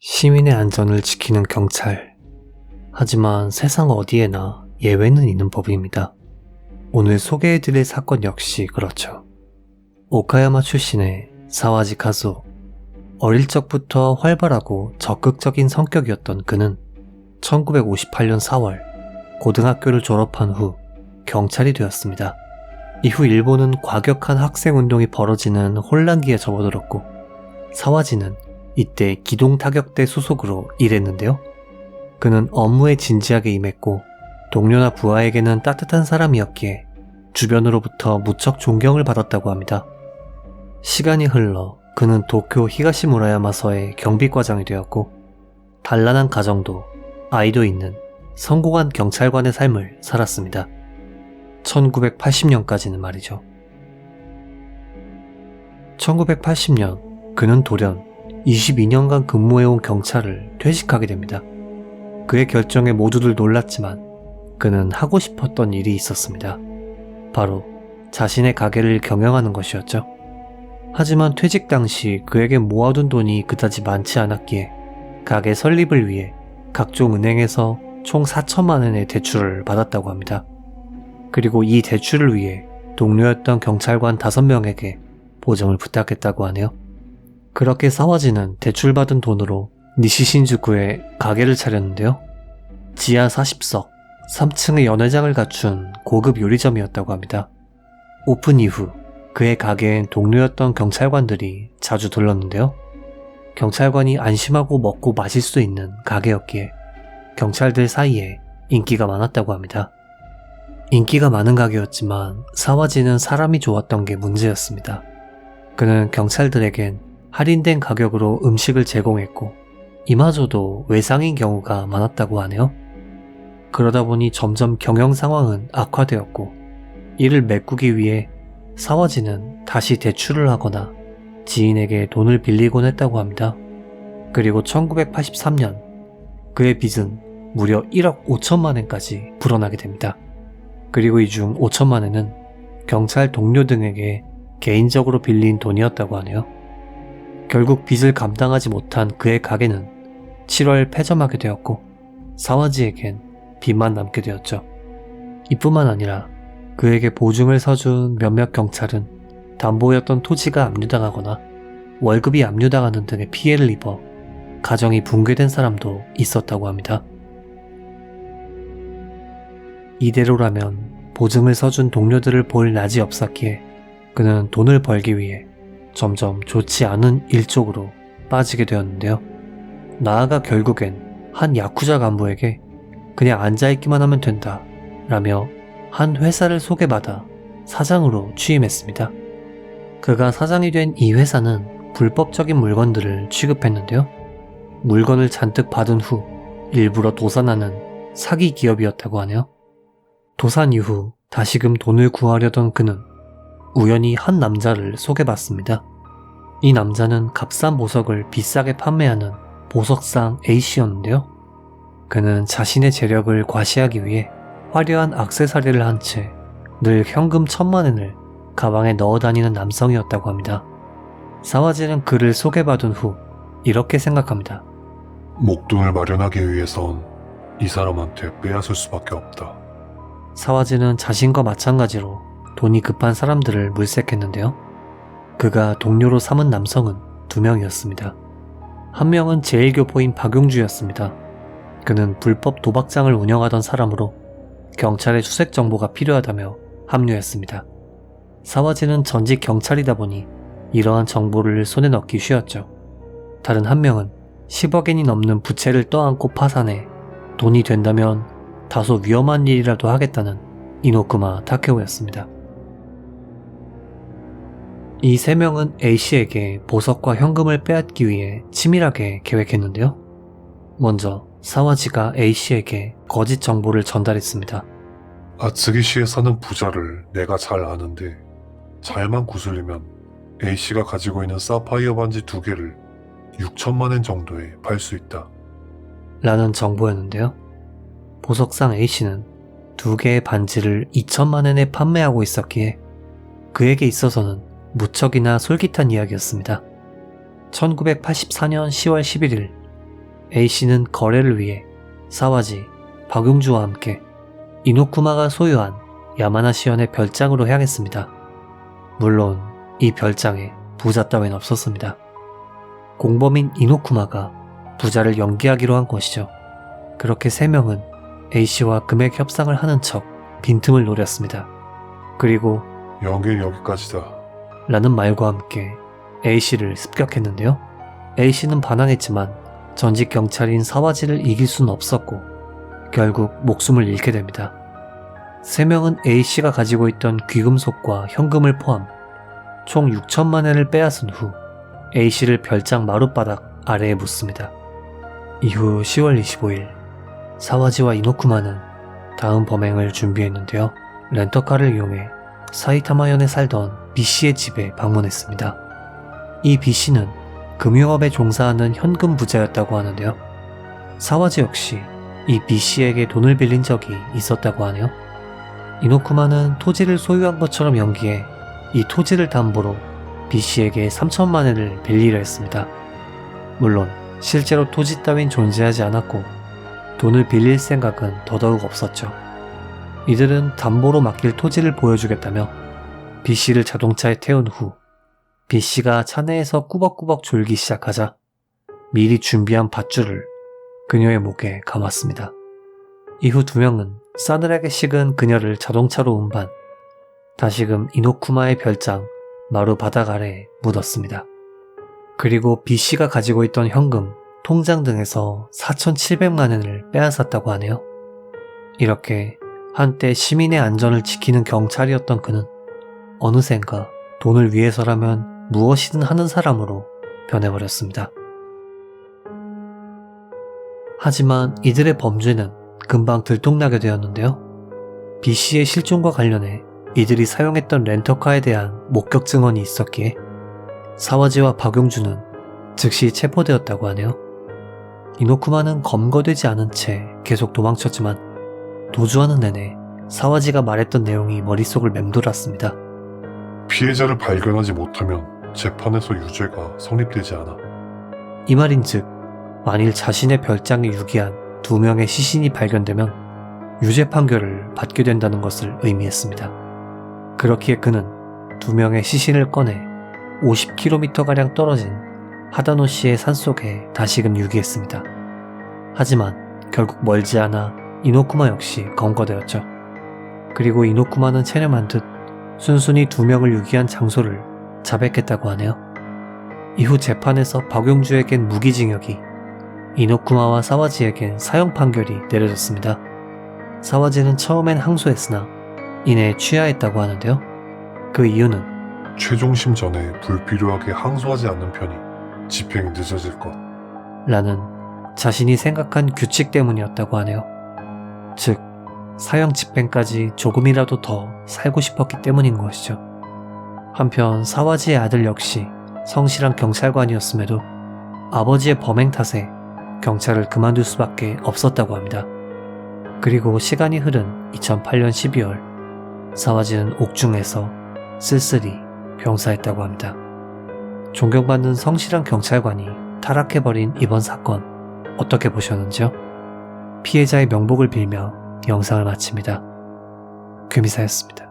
시민의 안전을 지키는 경찰. 하지만 세상 어디에나 예외는 있는 법입니다. 오늘 소개해드릴 사건 역시 그렇죠. 오카야마 출신의 사와지 카즈오. 어릴 적부터 활발하고 적극적인 성격이었던 그는 1958년 4월 고등학교를 졸업한 후 경찰이 되었습니다. 이후 일본은 과격한 학생운동이 벌어지는 혼란기에 접어들었고 사와지는 이때 기동타격대 소속으로 일했는데요. 그는 업무에 진지하게 임했고 동료나 부하에게는 따뜻한 사람이었기에 주변으로부터 무척 존경을 받았다고 합니다. 시간이 흘러 그는 도쿄 히가시무라야마서의 경비과장이 되었고 단란한 가정도 아이도 있는 성공한 경찰관의 삶을 살았습니다. 1980년까지는 말이죠. 1980년 그는 돌연 22년간 근무해온 경찰을 퇴직하게 됩니다. 그의 결정에 모두들 놀랐지만 그는 하고 싶었던 일이 있었습니다. 바로 자신의 가게를 경영하는 것이었죠. 하지만 퇴직 당시 그에게 모아둔 돈이 그다지 많지 않았기에 가게 설립을 위해 각종 은행에서 총 4천만 원의 대출을 받았다고 합니다. 그리고 이 대출을 위해 동료였던 경찰관 5명에게 보증을 부탁했다고 하네요. 그렇게 사와지는 대출받은 돈으로 니시신주쿠에 가게를 차렸는데요. 지하 40석, 3층의 연회장을 갖춘 고급 요리점이었다고 합니다. 오픈 이후 그의 가게엔 동료였던 경찰관들이 자주 들렀는데요. 경찰관이 안심하고 먹고 마실 수 있는 가게였기에 경찰들 사이에 인기가 많았다고 합니다. 인기가 많은 가게였지만 사와지는 사람이 좋았던 게 문제였습니다. 그는 경찰들에겐 할인된 가격으로 음식을 제공했고 이마저도 외상인 경우가 많았다고 하네요. 그러다 보니 점점 경영 상황은 악화되었고 이를 메꾸기 위해 사와지는 다시 대출을 하거나 지인에게 돈을 빌리곤 했다고 합니다. 그리고 1983년 그의 빚은 무려 1억 5천만 엔까지 불어나게 됩니다. 그리고 이 중 5천만 엔은 경찰 동료 등에게 개인적으로 빌린 돈이었다고 하네요. 결국 빚을 감당하지 못한 그의 가게는 7월 폐점하게 되었고 사와지에겐 빚만 남게 되었죠. 이뿐만 아니라 그에게 보증을 서준 몇몇 경찰은 담보였던 토지가 압류당하거나 월급이 압류당하는 등의 피해를 입어 가정이 붕괴된 사람도 있었다고 합니다. 이대로라면 보증을 서준 동료들을 볼 낯이 없었기에 그는 돈을 벌기 위해 점점 좋지 않은 일 쪽으로 빠지게 되었는데요. 나아가 결국엔 한 야쿠자 간부에게 그냥 앉아있기만 하면 된다 라며 한 회사를 소개받아 사장으로 취임했습니다. 그가 사장이 된 이 회사는 불법적인 물건들을 취급했는데요. 물건을 잔뜩 받은 후 일부러 도산하는 사기 기업이었다고 하네요. 도산 이후 다시금 돈을 구하려던 그는 우연히 한 남자를 소개받습니다. 이 남자는 값싼 보석을 비싸게 판매하는 보석상 A씨였는데요. 그는 자신의 재력을 과시하기 위해 화려한 액세서리를 한 채 늘 현금 1,000만 엔을 가방에 넣어 다니는 남성이었다고 합니다. 사와지는 그를 소개받은 후 이렇게 생각합니다. 목돈을 마련하기 위해선 이 사람한테 빼앗을 수밖에 없다. 사와지는 자신과 마찬가지로 돈이 급한 사람들을 물색했는데요. 그가 동료로 삼은 남성은 2명이었습니다. 한 명은 제1교포인 박용주였습니다. 그는 불법 도박장을 운영하던 사람으로 경찰의 수색 정보가 필요하다며 합류했습니다. 사와지는 전직 경찰이다 보니 이러한 정보를 손에 넣기 쉬웠죠. 다른 한 명은 10억엔이 넘는 부채를 떠안고 파산해 돈이 된다면 다소 위험한 일이라도 하겠다는 이노쿠마 타케오였습니다. 이 3명은 A씨에게 보석과 현금을 빼앗기 위해 치밀하게 계획했는데요. 먼저 사와지가 A씨에게 거짓 정보를 전달했습니다. 아츠기시에 사는 부자를 내가 잘 아는데 잘만 구슬리면 A씨가 가지고 있는 사파이어 반지 2개를 6천만 엔 정도에 팔 수 있다. 라는 정보였는데요. 보석상 A씨는 2개의 반지를 2천만 엔에 판매하고 있었기에 그에게 있어서는 무척이나 솔깃한 이야기였습니다. 1984년 10월 11일 A씨는 거래를 위해 사와지, 박용주와 함께 이노쿠마가 소유한 야마나시현의 별장으로 향했습니다. 물론 이 별장에 부자 따윈 없었습니다. 공범인 이노쿠마가 부자를 연기하기로 한 것이죠. 그렇게 세 명은 A씨와 금액 협상을 하는 척 빈틈을 노렸습니다. 그리고 연기는 여기까지다. 라는 말과 함께 A씨를 습격했는데요. A씨는 반항했지만 전직 경찰인 사와지를 이길 수는 없었고 결국 목숨을 잃게 됩니다. 세 명은 A씨가 가지고 있던 귀금속과 현금을 포함 총 6천만 엔을 빼앗은 후 A씨를 별장 마룻바닥 아래에 묻습니다. 이후 10월 25일 사와지와 이노쿠마는 다음 범행을 준비했는데요. 렌터카를 이용해 사이타마현에 살던 B씨의 집에 방문했습니다. 이 B씨는 금융업에 종사하는 현금 부자였다고 하는데요. 사와지 역시 이 B씨에게 돈을 빌린 적이 있었다고 하네요. 이노쿠마는 토지를 소유한 것처럼 연기해 이 토지를 담보로 B씨에게 3천만 엔을 빌리려 했습니다. 물론 실제로 토지 따윈 존재하지 않았고 돈을 빌릴 생각은 더더욱 없었죠. 이들은 담보로 맡길 토지를 보여주겠다며 B씨를 자동차에 태운 후 B씨가 차 내에서 꾸벅꾸벅 졸기 시작하자 미리 준비한 밧줄을 그녀의 목에 감았습니다. 이후 두 명은 싸늘하게 식은 그녀를 자동차로 운반, 다시금 이노쿠마의 별장 마루 바닥 아래에 묻었습니다. 그리고 B씨가 가지고 있던 현금, 통장 등에서 4,700만 엔을 빼앗았다고 하네요. 이렇게 한때 시민의 안전을 지키는 경찰이었던 그는 어느샌가 돈을 위해서라면 무엇이든 하는 사람으로 변해버렸습니다. 하지만 이들의 범죄는 금방 들통나게 되었는데요. B씨의 실종과 관련해 이들이 사용했던 렌터카에 대한 목격 증언이 있었기에 사와지와 박용주는 즉시 체포되었다고 하네요. 이노쿠마는 검거되지 않은 채 계속 도망쳤지만 도주하는 내내 사와지가 말했던 내용이 머릿속을 맴돌았습니다. 피해자를 발견하지 못하면 재판에서 유죄가 성립되지 않아. 이 말인즉 만일 자신의 별장에 유기한 2명의 시신이 발견되면 유죄 판결을 받게 된다는 것을 의미했습니다. 그렇기에 그는 2명의 시신을 꺼내 50km가량 떨어진 하다노시의 산속에 다시금 유기했습니다. 하지만 결국 멀지 않아 이노쿠마 역시 검거되었죠. 그리고 이노쿠마는 체념한 듯 순순히 2명을 유기한 장소를 자백했다고 하네요. 이후 재판에서 박용주에겐 무기징역이, 이노쿠마와 사와지에겐 사형 판결이 내려졌습니다. 사와지는 처음엔 항소했으나 이내 취하했다고 하는데요. 그 이유는 최종심 전에 불필요하게 항소하지 않는 편이 집행이 늦어질 것. 라는 자신이 생각한 규칙 때문이었다고 하네요. 즉 사형 집행까지 조금이라도 더 살고 싶었기 때문인 것이죠. 한편 사와지의 아들 역시 성실한 경찰관이었음에도 아버지의 범행 탓에 경찰을 그만둘 수밖에 없었다고 합니다. 그리고 시간이 흐른 2008년 12월 사와지는 옥중에서 쓸쓸히 병사했다고 합니다. 존경받는 성실한 경찰관이 타락해버린 이번 사건 어떻게 보셨는지요? 피해자의 명복을 빌며 영상을 마칩니다. 괴미사였습니다.